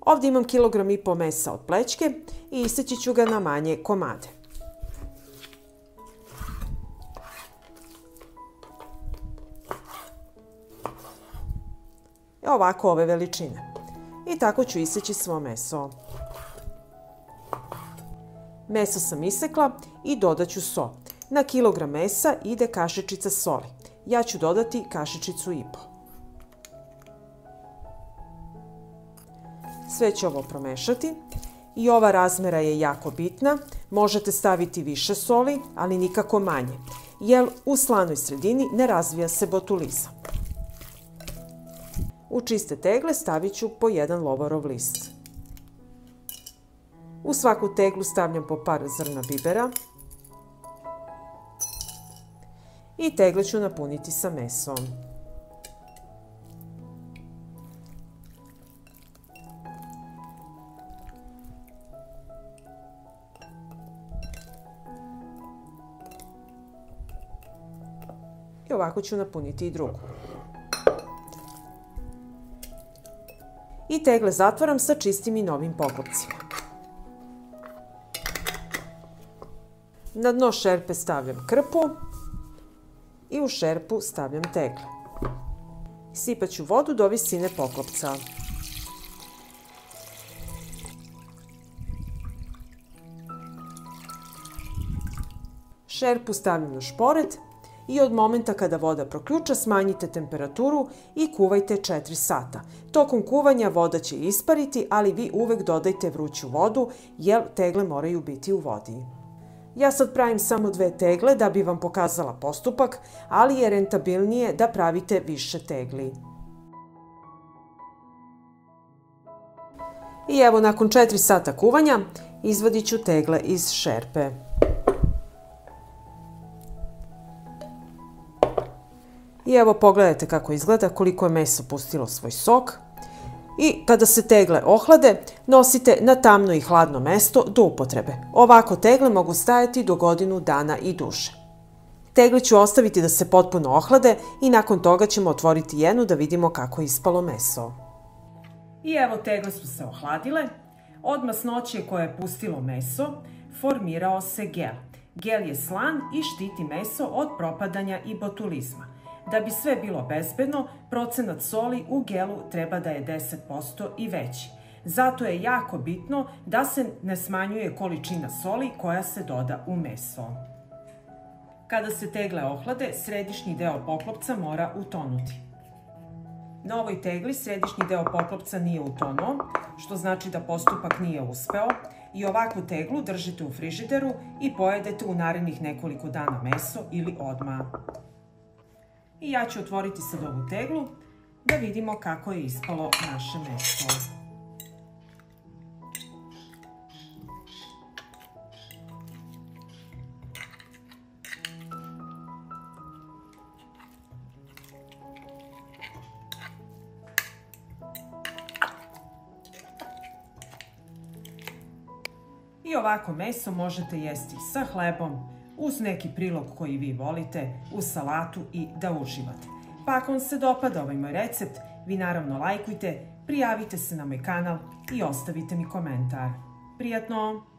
Ovdje imam 1,5 kg mesa od plećke i iseći ću ga na manje komade. Ovako ove veličine. I tako ću iseći svo meso. Meso sam isekla i dodat ću so. Na kilogram mesa ide kašičica soli. Ja ću dodati kašičicu i po. Sve ću ovo promešati i ova razmera je jako bitna. Možete staviti više soli, ali nikako manje, jer u slanoj sredini ne razvija se botulizam. U čiste tegle stavit ću po 1 lovorov list. U svaku teglu stavljam po par zrna bibera i tegle ću napuniti sa mesom. I ovako ću napuniti i drugu. I tegle zatvaram sa čistim i novim poklopcima. Na dno šerpe stavljam krpu i u šerpu stavljam tegle. Sipat ću vodu do visine poklopca. Šerpu stavljam na šporet i od momenta kada voda proključa smanjite temperaturu i kuvajte 4 sata. Tokom kuvanja voda će ispariti, ali vi uvek dodajte vruću vodu jer tegle moraju biti u vodi. Ja sad pravim samo 2 tegle da bi vam pokazala postupak, ali je rentabilnije da pravite više tegli. I evo nakon 4 sata kuvanja izvadit ću tegle iz šerpe. I evo pogledajte kako izgleda, koliko je meso pustilo svoj sok. I kada se tegle ohlade, nosite na tamno i hladno mesto do upotrebe. Ovako tegle mogu stajati do godinu dana i duže. Tegle ću ostaviti da se potpuno ohlade i nakon toga ćemo otvoriti jednu da vidimo kako je ispalo meso. I evo tegle su se ohladile. Od masnoće koje je pustilo meso formirao se gel. Gel je slan i štiti meso od propadanja i botulizma. Da bi sve bilo bezbedno, procenat soli u gelu treba da je 10% i veći. Zato je jako bitno da se ne smanjuje količina soli koja se doda u meso. Kada se tegle ohlade, središnji deo poklopca mora utonuti. Na ovoj tegli središnji deo poklopca nije utonuo, što znači da postupak nije uspeo, i ovakvu teglu držite u frižideru i pojedete u narednih nekoliko dana meso ili odmah. I ja ću otvoriti sad ovu teglu da vidimo kako je ispalo naše meso. I ovako meso možete jesti sa hlebom, uz neki prilog koji vi volite, uz salatu i da uživate. Pa ako vam se dopada ovaj moj recept, vi naravno lajkujte, prijavite se na moj kanal i ostavite mi komentar. Prijatno!